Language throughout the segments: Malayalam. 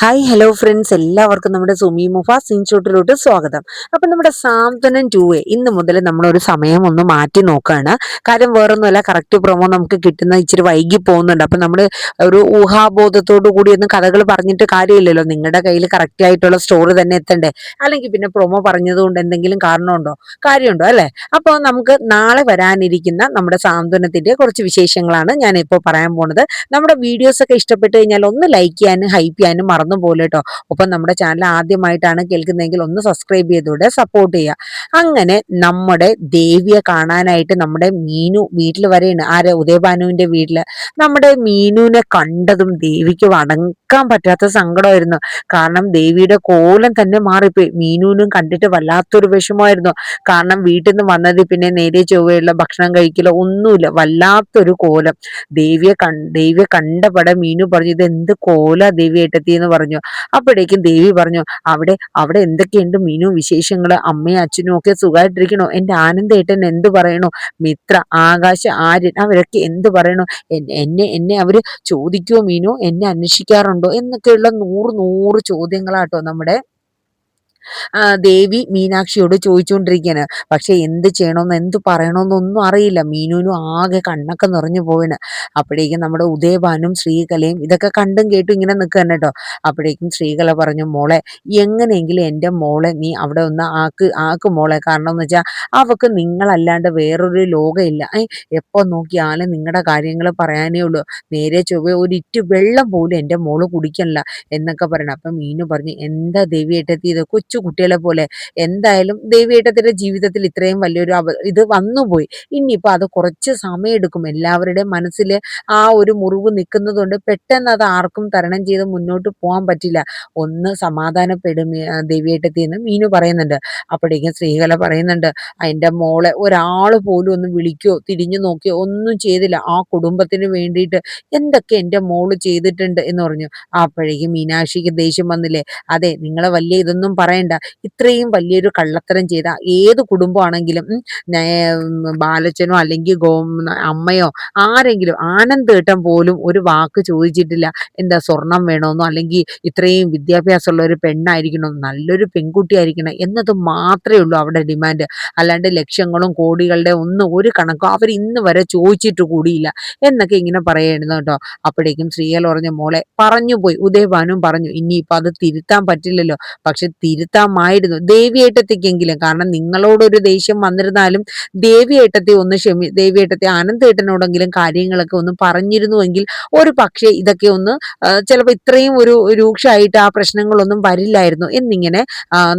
ഹായ് ഹലോ ഫ്രണ്ട്സ്, എല്ലാവർക്കും നമ്മുടെ സുമി മുഫാസ് ഇൻസ്റ്റിറ്റ്യൂട്ടിലോട്ട് സ്വാഗതം. അപ്പൊ നമ്മുടെ സാന്ത്വനം 2 ഇന്ന് മുതൽ നമ്മളൊരു സമയം ഒന്ന് മാറ്റി നോക്കുകയാണ്. കാര്യം വേറൊന്നുമല്ല, കറക്റ്റ് പ്രൊമോ നമുക്ക് കിട്ടുന്ന ഇച്ചിരി വൈകി പോകുന്നുണ്ട്. അപ്പൊ നമ്മൾ ഒരു ഊഹാബോധത്തോടു കൂടി ഒന്നും കഥകൾ പറഞ്ഞിട്ട് കാര്യമില്ലല്ലോ. നിങ്ങളുടെ കയ്യിൽ കറക്റ്റ് ആയിട്ടുള്ള സ്റ്റോറി തന്നെ എത്തണ്ടേ. അല്ലെങ്കിൽ പിന്നെ പ്രൊമോ പറഞ്ഞതുകൊണ്ട് എന്തെങ്കിലും കാരണമുണ്ടോ? കാര്യമുണ്ടോ അല്ലെ? അപ്പോൾ നമുക്ക് നാളെ വരാനിരിക്കുന്ന നമ്മുടെ സാന്ത്വനത്തിന്റെ കുറച്ച് വിശേഷങ്ങളാണ് ഞാൻ ഇപ്പോൾ പറയാൻ പോകുന്നത്. നമ്മുടെ വീഡിയോസ് ഒക്കെ ഇഷ്ടപ്പെട്ട് കഴിഞ്ഞാൽ ഒന്ന് ലൈക്ക് ചെയ്യാനും ഹൈപ്പ് ചെയ്യാനും മറന്നു പോലെ കേട്ടോ. ഒപ്പം നമ്മുടെ ചാനൽ ആദ്യമായിട്ടാണ് കേൾക്കുന്നതെങ്കിൽ ഒന്ന് സബ്സ്ക്രൈബ് ചെയ്തൂടെ സപ്പോർട്ട് ചെയ്യുക. അങ്ങനെ നമ്മുടെ ദേവിയെ കാണാനായിട്ട് നമ്മുടെ മീനു വീട്ടിൽ വരെയാണ്. ആര്? ഉദയഭാനുവിന്റെ വീട്ടില്. നമ്മുടെ മീനുവിനെ കണ്ടതും ദേവിക്ക് അടക്കാൻ പറ്റാത്ത സങ്കടമായിരുന്നു. കാരണം ദേവിയുടെ കോലം തന്നെ മാറിപ്പോയി. മീനുവിനും കണ്ടിട്ട് വല്ലാത്തൊരു വിഷമമായിരുന്നു. കാരണം വീട്ടിൽ നിന്ന് വന്നത് പിന്നെ നേരെ ചൊവ്വയുള്ള ഭക്ഷണം കഴിക്കലോ ഒന്നുമില്ല, വല്ലാത്തൊരു കോലം. ദേവിയെ കണ്ടപടെ മീനു പറഞ്ഞു, ഇത് എന്ത് കോല ദേവി ഏട്ടത്തി എന്ന് പറഞ്ഞു. അപ്പോഴേക്കും ദേവി പറഞ്ഞു, അവിടെ അവിടെ എന്തൊക്കെയുണ്ട് മീനു വിശേഷങ്ങള്? അമ്മയും അച്ഛനും ഒക്കെ സുഖമായിട്ടിരിക്കണോ? എന്റെ ആനന്ദേട്ടൻ എന്ത് പറയണു? മിത്ര, ആകാശ്, ആര്യൻ അവരൊക്കെ എന്ത് പറയണു? എന്നെ അവര് ചോദിക്കുവോ മീനു? എന്നെ അന്വേഷിക്കാറുണ്ടോ എന്നൊക്കെയുള്ള നൂറ് നൂറ് ചോദ്യങ്ങളാട്ടോ നമ്മുടെ ദേവി മീനാക്ഷിയോട് ചോദിച്ചുകൊണ്ടിരിക്കുകയാണ്. പക്ഷെ എന്ത് ചെയ്യണമെന്ന് എന്ത് പറയണമെന്നൊന്നും അറിയില്ല. മീനുവിനും ആകെ കണ്ണൊക്കെ നിറഞ്ഞു പോവാണ്. അപ്പോഴേക്കും നമ്മുടെ ഉദയഭാനും ശ്രീകലയും ഇതൊക്കെ കണ്ടും കേട്ടും ഇങ്ങനെ നിൽക്കുകയാണ് കേട്ടോ. അപ്പോഴേക്കും ശ്രീകല പറഞ്ഞു, മോളെ എങ്ങനെയെങ്കിലും എൻ്റെ മോളെ നീ അവിടെ ഒന്ന് ആക്ക് മോളെ. കാരണം എന്ന് വെച്ചാൽ അവക്ക് നിങ്ങളല്ലാണ്ട് വേറൊരു ലോകമില്ല. എപ്പോ നോക്കിയാലും നിങ്ങളുടെ കാര്യങ്ങൾ പറയാനേ ഉള്ളൂ. നേരെ ചൊവ്വേ ഒരിറ്റു വെള്ളം പോലും എൻ്റെ മോള് കുടിക്കണില്ല എന്നൊക്കെ പറയണം. അപ്പം മീനു പറഞ്ഞു, എന്താ ദേവിയേട്ടത്തി ഇത്? കൊച്ചു കുട്ടികളെ പോലെ. എന്തായാലും ദേവിയേട്ടത്തിന്റെ ജീവിതത്തിൽ ഇത്രയും വലിയൊരു ഇത് വന്നുപോയി. ഇനിയിപ്പോ അത് കുറച്ച് സമയം എടുക്കും. എല്ലാവരുടെയും മനസ്സിൽ ആ ഒരു മുറിവ് നിൽക്കുന്നതുകൊണ്ട് പെട്ടെന്ന് അത് ആർക്കും തരണം ചെയ്ത് മുന്നോട്ട് പോകാൻ പറ്റില്ല. ഒന്ന് സമാധാനപ്പെടും ദേവിയേട്ടത്തി എന്ന് മീനു പറയുന്നുണ്ട്. അപ്പോഴേക്കും ശ്രീകല പറയുന്നുണ്ട്, അതിന്റെ മോളെ ഒരാൾ പോലും ഒന്ന് വിളിക്കോ തിരിഞ്ഞു നോക്കിയോ ഒന്നും ചെയ്തില്ല. ആ കുടുംബത്തിന് വേണ്ടിയിട്ട് എന്തൊക്കെ എൻ്റെ മോള് ചെയ്തിട്ടുണ്ട് എന്ന് പറഞ്ഞു. അപ്പോഴേക്കും മീനാക്ഷിക്ക് ദേഷ്യം വന്നില്ലേ. അതെ, നിങ്ങളെ വലിയ ഇതൊന്നും പറയണ്ട. ഇത്രയും വലിയൊരു കള്ളത്തരം ചെയ്ത ഏത് കുടുംബമാണെങ്കിലും ബാലച്ചനോ അല്ലെങ്കിൽ അമ്മയോ ആരെങ്കിലും, ആനന്ദേട്ടൻ പോലും ഒരു വാക്ക് ചോദിച്ചിട്ടില്ല. എന്താ സ്വർണം വേണമെന്നോ അല്ലെങ്കിൽ ഇത്രയും വിദ്യാഭ്യാസമുള്ള ഒരു പെണ്ണായിരിക്കണം, നല്ലൊരു പെൺകുട്ടി ആയിരിക്കണം എന്നത് മാത്രമേ ഉള്ളൂ അവിടെ ഡിമാൻഡ്. അല്ലാണ്ട് ലക്ഷങ്ങളും കോടികളുടെ ഒന്നും ഒരു കണക്കോ അവർ ഇന്ന് വരെ ചോദിച്ചിട്ട് കൂടിയില്ല എന്നൊക്കെ ഇങ്ങനെ പറയായിരുന്നു കേട്ടോ. അപ്പോഴേക്കും ശ്രീകല പറഞ്ഞ, മോളെ പറഞ്ഞു പോയി. ഉദയഭാനും പറഞ്ഞു, ഇനിയിപ്പോൾ അത് തിരുത്താൻ പറ്റില്ലല്ലോ. പക്ഷെ തിരുത്താമായിരുന്നു ദേവിയേട്ടത്തിക്കെങ്കിലും. കാരണം നിങ്ങളോടൊരു ദേഷ്യം വന്നിരുന്നാലും ദേവിയേട്ടത്തെ ഒന്ന് ദേവിയേട്ടത്തെ ആനന്ദേട്ടനോടെങ്കിലും കാര്യങ്ങളൊക്കെ ഒന്ന് പറഞ്ഞിരുന്നുവെങ്കിൽ ഒരു പക്ഷേ ഇതൊക്കെ ഒന്ന് ചിലപ്പോൾ ഇത്രയും ഒരു രൂക്ഷമായിട്ട് ആ പ്രശ്നങ്ങളൊന്നും വരില്ലായിരുന്നു എന്നിങ്ങനെ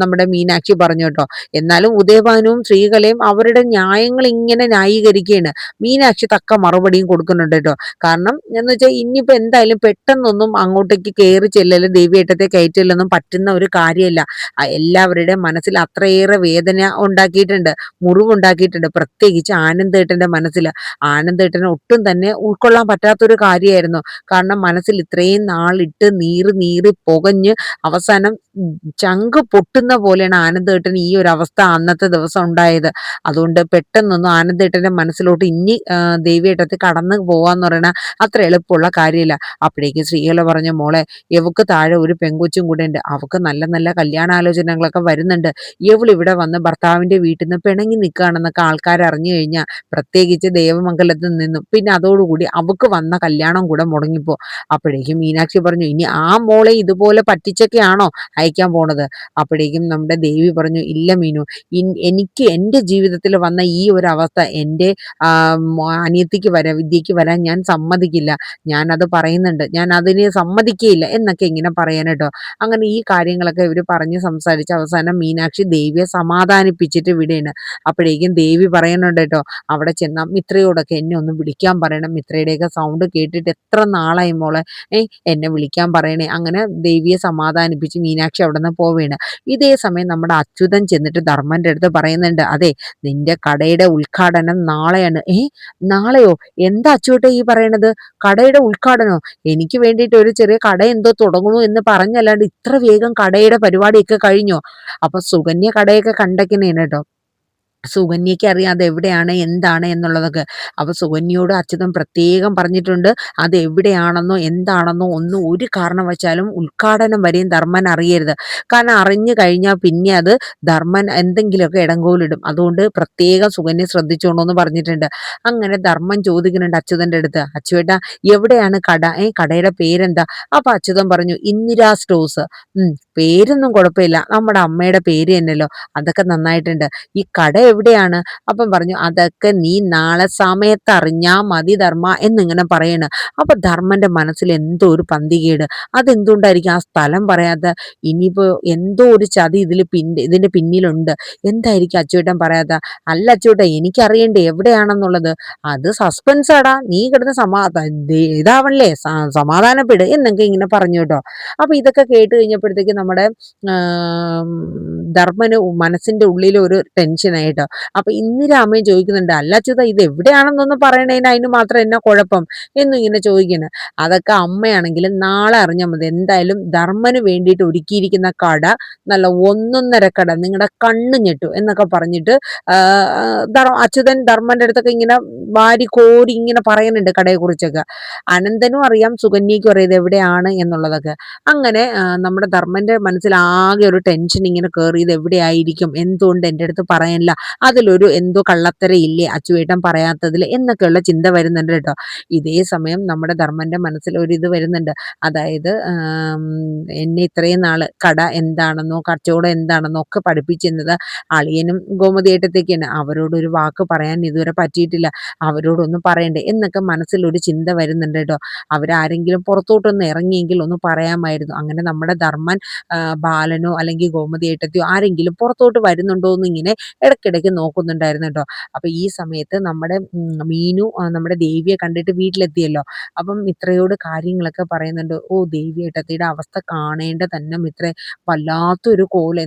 നമ്മുടെ മീനാക്ഷി പറഞ്ഞു കേട്ടോ. എന്നാലും ഉദയഭാനുവും ശ്രീകലയും അവരുടെ ന്യായങ്ങൾ ഇങ്ങനെ ന്യായീകരിക്കുകയാണ്. മീനാക്ഷി തക്ക മറുപടിയും കൊടുക്കുന്നുണ്ട് കേട്ടോ. കാരണം എന്ന് വെച്ചാൽ ഇനിയിപ്പോ എന്തായാലും പെട്ടെന്നൊന്നും അങ്ങോട്ടേക്ക് കയറി ചെല്ലലും ദേവിയേട്ടത്തെ കയറ്റില്ലൊന്നും പറ്റുന്ന ഒരു കാര്യമല്ല. എല്ലാവരുടെയും മനസ്സിൽ അത്രയേറെ വേദന ഉണ്ടാക്കിയിട്ടുണ്ട്, മുറിവുണ്ടാക്കിയിട്ടുണ്ട്. പ്രത്യേകിച്ച് ആനന്ദേട്ടന്റെ മനസ്സിൽ. ആനന്ദേട്ടന് ഒട്ടും തന്നെ ഉൾക്കൊള്ളാൻ പറ്റാത്തൊരു കാര്യമായിരുന്നു. കാരണം മനസ്സിൽ ഇത്രയും നാളിട്ട് നീറി നീറി പുകഞ്ഞ് അവസാനം ചങ്ക് പൊട്ടുന്ന പോലെയാണ് ആനന്ദേട്ടന് ഈ ഒരു അവസ്ഥ അന്നത്തെ ദിവസം ഉണ്ടായത്. അതുകൊണ്ട് പെട്ടെന്നൊന്നും ആനന്ദേട്ടന്റെ മനസ്സിലോട്ട് ഇനി ദേവിയേട്ടത്തിൽ കടന്നു പോവാന്ന് പറയണ അത്ര എളുപ്പമുള്ള കാര്യമില്ല. അപ്പോഴേക്കും ശ്രീകല പറഞ്ഞ, മോളെ ഇവക്ക് താഴെ ഒരു പെങ്കൊച്ചും കൂടെ ഉണ്ട്. അവക്ക് നല്ല നല്ല കല്യാണാലോചനകളൊക്കെ വരുന്നുണ്ട്. ഇവളിവിടെ വന്ന് ഭർത്താവിന്റെ വീട്ടിൽ നിന്ന് പിണങ്ങി നിൽക്കുകയാണെന്നൊക്കെ ആൾക്കാർ അറിഞ്ഞു കഴിഞ്ഞാൽ, പ്രത്യേകിച്ച് ദേവമംഗലത്തിൽ നിന്നും, പിന്നെ അതോടുകൂടി അവക്ക് വന്ന കല്യാണം കൂടെ മുടങ്ങിപ്പോ. അപ്പോഴേക്കും മീനാക്ഷി പറഞ്ഞു, ഇനി ആ മോളെ ഇതുപോലെ പറ്റിച്ചൊക്കെയാണോ അയക്കാൻ പോണത്? അപ്പോഴേക്കും നമ്മുടെ ദേവി പറഞ്ഞു, ഇല്ല മീനു, എനിക്ക് എൻ്റെ ജീവിതത്തിൽ വന്ന ഈ ഒരു അവസ്ഥ എൻ്റെ അനിയത്തിക്ക് വരാൻ, വിദ്യക്ക് വരാൻ ഞാൻ സമ്മതിക്കില്ല. ഞാൻ അത് പറയുന്നുണ്ട്, ഞാൻ അതിന് സമ്മതിക്കുകയില്ല എന്നൊക്കെ ഇങ്ങനെ പറയാനട്ടോ. അങ്ങനെ ഈ കാര്യങ്ങളൊക്കെ ഇവർ പറഞ്ഞ് സംസാരിച്ച് അവസാനം മീനാക്ഷി ദേവിയെ സമാധാനിപ്പിച്ചിട്ട് വിടുകയാണ്. അപ്പോഴേക്കും ദേവി പറയുന്നുണ്ട് കേട്ടോ, അവിടെ ചെന്ന മിത്രയോടൊക്കെ എന്നെ ഒന്ന് വിളിക്കാൻ പറയണം. മിത്രയുടെയൊക്കെ സൗണ്ട് കേട്ടിട്ട് എത്ര നാളായി മോളെ, എന്നെ വിളിക്കാൻ പറയണേ. അങ്ങനെ ദേവിയെ സമാധാനിപ്പിച്ച് മീനാക്ഷി അവിടെ നിന്ന് പോവുകയാണ്. ഇതേ സമയം നമ്മുടെ അച്യുതൻ ചെന്നിട്ട് ധർമ്മന്റെ അടുത്ത് പറയുന്നുണ്ട്, അതെ നിന്റെ കടയുടെ ഉദ്ഘാടനം നാളെയാണ്. നാളെയോ? എന്താ അച്ചുവേട്ടാ ഈ പറയണത്? കടയുടെ ഉദ്ഘാടനോ? എനിക്ക് വേണ്ടിയിട്ട് ഒരു ചെറിയ കട എന്തോ തുടങ്ങണു എന്ന് പറഞ്ഞല്ലാണ്ട് ഇത്ര വേഗം കടയുടെ പരിപാടിയൊക്കെ കഴിഞ്ഞോ? അപ്പൊ സുകന്യ കടയൊക്കെ കണ്ടേക്കുന്നതാണ് കേട്ടോ. സുകന്യയ്ക്ക് അറിയാം അതെവിടെയാണ് എന്താണ് എന്നുള്ളതൊക്കെ. അപ്പൊ സുകന്യയോട് അച്യുതൻ പ്രത്യേകം പറഞ്ഞിട്ടുണ്ട്, അത് എവിടെയാണെന്നോ എന്താണെന്നോ ഒന്നും ഒരു കാരണവശാലും ഉദ്ഘാടനം വരെയും ധർമ്മൻ അറിയരുത്. കാരണം അറിഞ്ഞു കഴിഞ്ഞാൽ പിന്നെ അത് ധർമ്മൻ എന്തെങ്കിലുമൊക്കെ ഇടങ്കോലിടും. അതുകൊണ്ട് പ്രത്യേകം സുകന്യ ശ്രദ്ധിച്ചോണമെന്ന് പറഞ്ഞിട്ടുണ്ട്. അങ്ങനെ ധർമ്മൻ ചോദിക്കുന്നുണ്ട് അച്യുതന്റെ അടുത്ത്, അച്ചുവേട്ടാ എവിടെയാണ് കട, കടയുടെ പേരെന്താ? അപ്പൊ അച്യുതൻ പറഞ്ഞു ഇന്ദിരാ സ്റ്റോഴ്സ്. പേരൊന്നും കുഴപ്പമില്ല, നമ്മുടെ അമ്മയുടെ പേര് തന്നെയല്ലോ, അതൊക്കെ നന്നായിട്ടുണ്ട്. ഈ കട എവിടെയാണ്? അപ്പം പറഞ്ഞു അതൊക്കെ നീ നാളെ സമയത്ത് അറിഞ്ഞാ മതി ധർമ്മ എന്നിങ്ങനെ പറയണ്. അപ്പൊ ധർമ്മന്റെ മനസ്സിൽ എന്തോ ഒരു പന്തികേട്, അതെന്തുകൊണ്ടായിരിക്കും ആ സ്ഥലം പറയാതെ? ഇനിയിപ്പോ എന്തോ ഒരു ചതി ഇതിന്റെ പിന്നിലുണ്ട്. എന്തായിരിക്കും അച്ചുവേട്ടൻ പറയാത്ത? അല്ല അച്ചുവേട്ടൻ എനിക്കറിയണ്ടേ എവിടെയാണെന്നുള്ളത്, അത് സസ്പെൻസ് ആടാ, നീ കിടന്ന് ഇതാവണല്ലേ, സമാധാനപ്പെട് എന്നൊക്കെ ഇങ്ങനെ പറഞ്ഞു കേട്ടോ. അപ്പൊ ഇതൊക്കെ കേട്ട് കഴിഞ്ഞപ്പോഴത്തേക്ക് നമ്മുടെ ധർമ്മന് മനസ്സിന്റെ ഉള്ളിൽ ഒരു ടെൻഷനായിട്ടോ. അപ്പൊ ഇന്ദിരാമയും ചോദിക്കുന്നുണ്ട്, അല്ല അച്യുത ഇത് എവിടെയാണെന്നൊന്നും പറയണേന് അതിന് മാത്രം എന്നാ കുഴപ്പം എന്നും ഇങ്ങനെ ചോദിക്കുന്നു. അതൊക്കെ അമ്മയാണെങ്കിലും നാളെ അറിഞ്ഞാൽ മതി. എന്തായാലും ധർമ്മന് വേണ്ടിയിട്ട് ഒരുക്കിയിരിക്കുന്ന കട നല്ല ഒന്നൊന്നര കട, നിങ്ങളുടെ കണ്ണ് ഞെട്ടു എന്നൊക്കെ പറഞ്ഞിട്ട് അച്യുതൻ ധർമ്മന്റെ അടുത്തൊക്കെ ഇങ്ങനെ വാരി കോരി ഇങ്ങനെ പറയുന്നുണ്ട് കടയെ കുറിച്ചൊക്കെ. അനന്തനും അറിയാം, സുകന്യയ്ക്കും അറിയാം ഇത് എവിടെയാണ് എന്നുള്ളതൊക്കെ. അങ്ങനെ നമ്മുടെ ധർമ്മന്റെ മനസ്സിൽ ആകെ ഒരു ടെൻഷൻ ഇങ്ങനെ കയറി, ഇത് എവിടെയായിരിക്കും, എന്തുകൊണ്ട് എൻ്റെ അടുത്ത് പറയാനില്ല, അതിലൊരു എന്തോ കള്ളത്തരയില്ലേ അച്ചുവേട്ടൻ പറയാത്തതിൽ എന്നൊക്കെയുള്ള ചിന്ത വരുന്നുണ്ട് കേട്ടോ. ഇതേ സമയം നമ്മുടെ ധർമ്മന്റെ മനസ്സിൽ ഒരു ഇത് വരുന്നുണ്ട്. അതായത് എന്നെ ഇത്രയും നാള് കട എന്താണെന്നോ കച്ചവടം എന്താണെന്നോ ഒക്കെ പഠിപ്പിച്ചിരുന്നത് അളിയനും ഗോമതിയേട്ടത്തേക്കാണ്. അവരോടൊരു വാക്ക് പറയാൻ ഇതുവരെ പറ്റിയിട്ടില്ല, അവരോടൊന്നും പറയണ്ടേ എന്നൊക്കെ മനസ്സിലൊരു ചിന്ത വരുന്നുണ്ട് കേട്ടോ. അവരാരെങ്കിലും പുറത്തോട്ടൊന്ന് ഇറങ്ങിയെങ്കിൽ ഒന്ന് പറയാമായിരുന്നു. അങ്ങനെ നമ്മുടെ ധർമ്മൻ ബാലനോ അല്ലെങ്കിൽ ഗോമതിയേട്ടത്തെയോ ആരെങ്കിലും പുറത്തോട്ട് വരുന്നുണ്ടോ എന്ന് ഇങ്ങനെ ഇടയ്ക്കിടയ്ക്ക് നോക്കുന്നുണ്ടായിരുന്നു കേട്ടോ. അപ്പൊ ഈ സമയത്ത് നമ്മുടെ മീനു നമ്മുടെ ദേവിയെ കണ്ടിട്ട് വീട്ടിലെത്തിയല്ലോ. അപ്പം മിത്രയോട് കാര്യങ്ങളൊക്കെ പറയുന്നുണ്ട്. ഓ ദേവിയേട്ടത്തിയുടെ അവസ്ഥ കാണേണ്ട തന്നെ മിത്രേ, വല്ലാത്തൊരു കോലെ,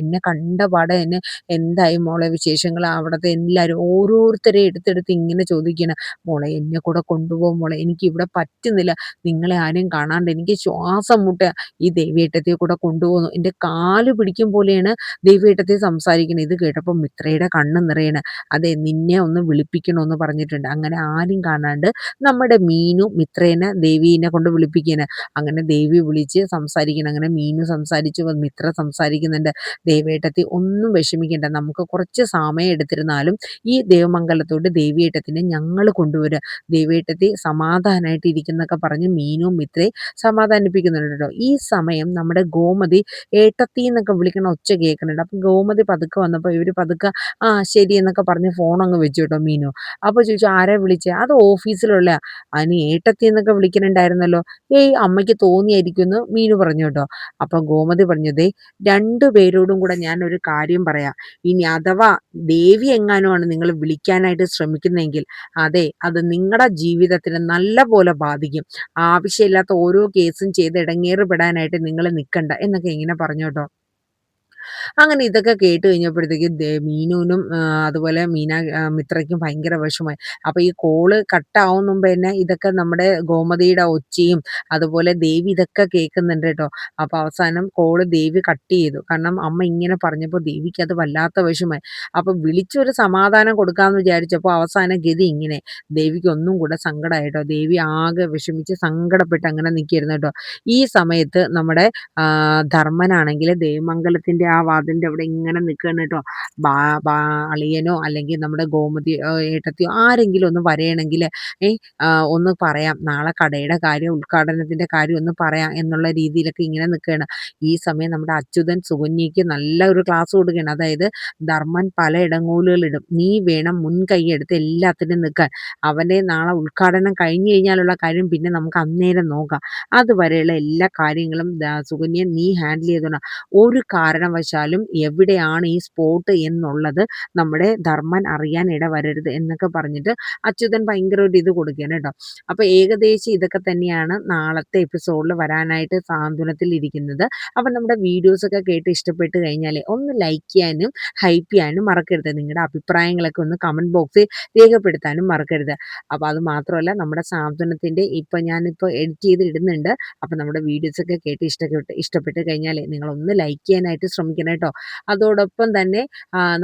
എന്നെ കണ്ട പാടെ എന്നെ എന്തായി മോളെ വിശേഷങ്ങൾ, അവിടുത്തെ എല്ലാവരും ഓരോരുത്തരെ എടുത്തെടുത്ത് ഇങ്ങനെ ചോദിക്കണം, മോളെ എന്നെ കൂടെ കൊണ്ടുപോകും മോളെ, എനിക്ക് ഇവിടെ പറ്റുന്നില്ല, നിങ്ങളെ ആരും കാണാണ്ട് എനിക്ക് ശ്വാസം മുട്ട, ഈ ദേവിയേട്ടത്തെ കൂടെ കൊണ്ടുപോകുന്നു, എൻ്റെ കാല് പിടിക്കും പോലെയാണ് ദേവിയേട്ടത്തെ സംസാരിക്കുന്നത്. ഇത് കേട്ടപ്പോൾ മിത്രയുടെ കണ്ണ് നിറയണ്. അതെ നിന്നെ ഒന്ന് വിളിപ്പിക്കണമെന്ന് പറഞ്ഞിട്ടുണ്ട്. അങ്ങനെ ആരും കാണാണ്ട് നമ്മുടെ മീനു മിത്രേനെ ദേവീനെ കൊണ്ട് വിളിപ്പിക്കുകയാണ്. അങ്ങനെ ദേവി വിളിച്ച് സംസാരിക്കണം. അങ്ങനെ മീനു സംസാരിച്ചു, മിത്ര സംസാരിക്കുന്നുണ്ട്. ദേവേട്ടത്തി ഒന്നും വിഷമിക്കേണ്ട, നമുക്ക് കുറച്ച് സമയം എടുത്തിരുന്നാലും ഈ ദേവമംഗലത്തോട്ട് ദേവിയേട്ടത്തിനെ ഞങ്ങൾ കൊണ്ടുവരിക, ദേവിയേട്ടത്തി സമാധാനമായിട്ട് ഇരിക്കുന്നൊക്കെ പറഞ്ഞ് മീനും മിത്രയെ സമാധാനിപ്പിക്കുന്നുണ്ട് കേട്ടോ. ഈ സമയം നമ്മുടെ ഗോമതി ഏട്ടത്തി എന്നൊക്കെ വിളിക്കണ ഒച്ച കേൾക്കുന്നുണ്ട്. അപ്പൊ ഗോമതി പതുക്കെ വന്നപ്പോൾ ഇവര് പതുക്കെ ആ ശരി എന്നൊക്കെ പറഞ്ഞ് ഫോൺ അങ്ങ് വെച്ചു കേട്ടോ മീനു. അപ്പൊ ചോദിച്ചു ആരെ വിളിച്ചേ? അത് ഓഫീസിലുള്ള, അതിന് ഏട്ടത്തി എന്നൊക്കെ വിളിക്കുന്നുണ്ടായിരുന്നല്ലോ, അമ്മയ്ക്ക് തോന്നിയായിരിക്കും എന്ന് മീനു പറഞ്ഞു കേട്ടോ. അപ്പൊ ഗോമതി പറഞ്ഞതേ, രണ്ടുപേരോടും കൂടെ ഞാൻ ഒരു കാര്യം പറയാം, ഇനി അഥവാ ദേവി എങ്ങാനുമാണ് നിങ്ങൾ വിളിക്കാനായിട്ട് ശ്രമിക്കുന്നതെങ്കിൽ അതെ അത് നിങ്ങളുടെ ജീവിതത്തിന് നല്ല പോലെ ബാധിക്കും, ആവശ്യമില്ലാത്ത ഓരോ കേസും ചെയ്ത് ഇടങ്ങേറ് പെടാനായിട്ട് നിങ്ങൾ നിൽക്കണ്ട എന്നൊക്കെ ഇങ്ങനെ പറഞ്ഞു കേട്ടോ. അങ്ങനെ ഇതൊക്കെ കേട്ട് കഴിഞ്ഞപ്പോഴത്തേക്കും മീനുവിനും അതുപോലെ മിത്രയ്ക്കും ഭയങ്കര വിഷമമായി. അപ്പൊ ഈ കോള് കട്ടാവും മുമ്പ് തന്നെ ഇതൊക്കെ നമ്മുടെ ഗോമതിയുടെ ഒച്ചയും അതുപോലെ ദേവി ഇതൊക്കെ കേൾക്കുന്നുണ്ട് കേട്ടോ. അപ്പൊ അവസാനം കോള് ദേവി കട്ട് ചെയ്തു. കാരണം അമ്മ ഇങ്ങനെ പറഞ്ഞപ്പോൾ ദേവിക്ക് അത് വല്ലാത്ത വിഷമമായി. അപ്പൊ വിളിച്ചൊരു സമാധാനം കൊടുക്കാന്ന് വിചാരിച്ചപ്പോൾ അവസാന ഗതി ഇങ്ങനെ. ദേവിക്ക് ഒന്നും കൂടെ സങ്കടമായിട്ടോ. ദേവി ആകെ വിഷമിച്ച് സങ്കടപ്പെട്ട് അങ്ങനെ നിൽക്കായിരുന്നു കേട്ടോ. ഈ സമയത്ത് നമ്മുടെ ധർമ്മനാണെങ്കിൽ ദേവമംഗലത്തിന്റെ ആ വാതിലിന്റെ അവിടെ ഇങ്ങനെ നിൽക്കുകയാണ് കേട്ടോ. അളിയനോ അല്ലെങ്കിൽ നമ്മുടെ ഗോമതി ഏട്ടത്തിയോ ആരെങ്കിലും ഒന്ന് വരണമെങ്കിൽ ഒന്ന് പറയാം, നാളെ കടയുടെ കാര്യം ഉദ്ഘാടനത്തിന്റെ കാര്യം ഒന്ന് പറയാം എന്നുള്ള രീതിയിലൊക്കെ ഇങ്ങനെ നിൽക്കുകയാണ്. ഈ സമയം നമ്മുടെ അച്യുതൻ സുകന്യയ്ക്ക് നല്ല ഒരു ക്ലാസ് കൊടുക്കുകയാണ്. അതായത് ധർമ്മൻ പല ഇടങ്ങൂലുകളിടും, നീ വേണം മുൻകൈ എടുത്ത് എല്ലാത്തിനും നിൽക്കാൻ, അവൻ്റെ നാളെ ഉദ്ഘാടനം കഴിഞ്ഞു കഴിഞ്ഞാലുള്ള കാര്യം പിന്നെ നമുക്ക് അന്നേരം നോക്കാം, അതുവരെയുള്ള എല്ലാ കാര്യങ്ങളും സുകന്യ നീ ഹാൻഡിൽ ചെയ്തോണം, ഒരു കാരണവശാലും എവിടെയാണ് ഈ സ്പോട്ട് എന്നുള്ളത് നമ്മുടെ ധർമ്മൻ അറിയാൻ ഇടവരരുത് എന്നൊക്കെ പറഞ്ഞിട്ട് അച്യുതൻ ഭയങ്കര ഒരു ഇത് കൊടുക്കുകയാണ് കേട്ടോ. അപ്പൊ ഏകദേശം ഇതൊക്കെ തന്നെയാണ് നാളത്തെ എപ്പിസോഡിൽ വരാനായിട്ട് സാന്ത്വനത്തിൽ ഇരിക്കുന്നത്. അപ്പൊ നമ്മുടെ വീഡിയോസ് ഒക്കെ കേട്ട് ഇഷ്ടപ്പെട്ട് കഴിഞ്ഞാൽ ഒന്ന് ലൈക്ക് ചെയ്യാനും ഹൈപ്പ് ചെയ്യാനും മറക്കരുത്. നിങ്ങളുടെ അഭിപ്രായങ്ങളൊക്കെ ഒന്ന് കമന്റ് ബോക്സിൽ രേഖപ്പെടുത്താനും മറക്കരുത്. അപ്പൊ അത് മാത്രമല്ല നമ്മുടെ സാന്ത്വനത്തിന്റെ ഞാനിപ്പോൾ എഡിറ്റ് ചെയ്ത് ഇടുന്നുണ്ട്. അപ്പൊ നമ്മുടെ വീഡിയോസ് ഒക്കെ കേട്ട് ഇഷ്ടപ്പെട്ട് കഴിഞ്ഞാൽ നിങ്ങളൊന്ന് ലൈക്ക് ചെയ്യാനായിട്ട് ശ്രമിക്കുക. ശ്രമിക്കണം കേട്ടോ. അതോടൊപ്പം തന്നെ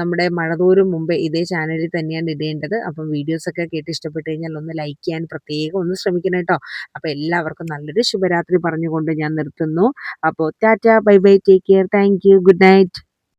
നമ്മുടെ മഴതോരും മുമ്പേ ഇതേ ചാനലിൽ തന്നെയാണ് ഇടേണ്ടത്. അപ്പം വീഡിയോസൊക്കെ കേട്ട് ഇഷ്ടപ്പെട്ട് കഴിഞ്ഞാൽ ഒന്ന് ലൈക്ക് ചെയ്യാൻ പ്രത്യേകം ഒന്ന് ശ്രമിക്കണം കേട്ടോ. അപ്പോൾ എല്ലാവർക്കും നല്ലൊരു ശുഭരാത്രി പറഞ്ഞുകൊണ്ട് ഞാൻ നിർത്തുന്നു. അപ്പോൾ Tata, bye bye, take care, thank you, good night.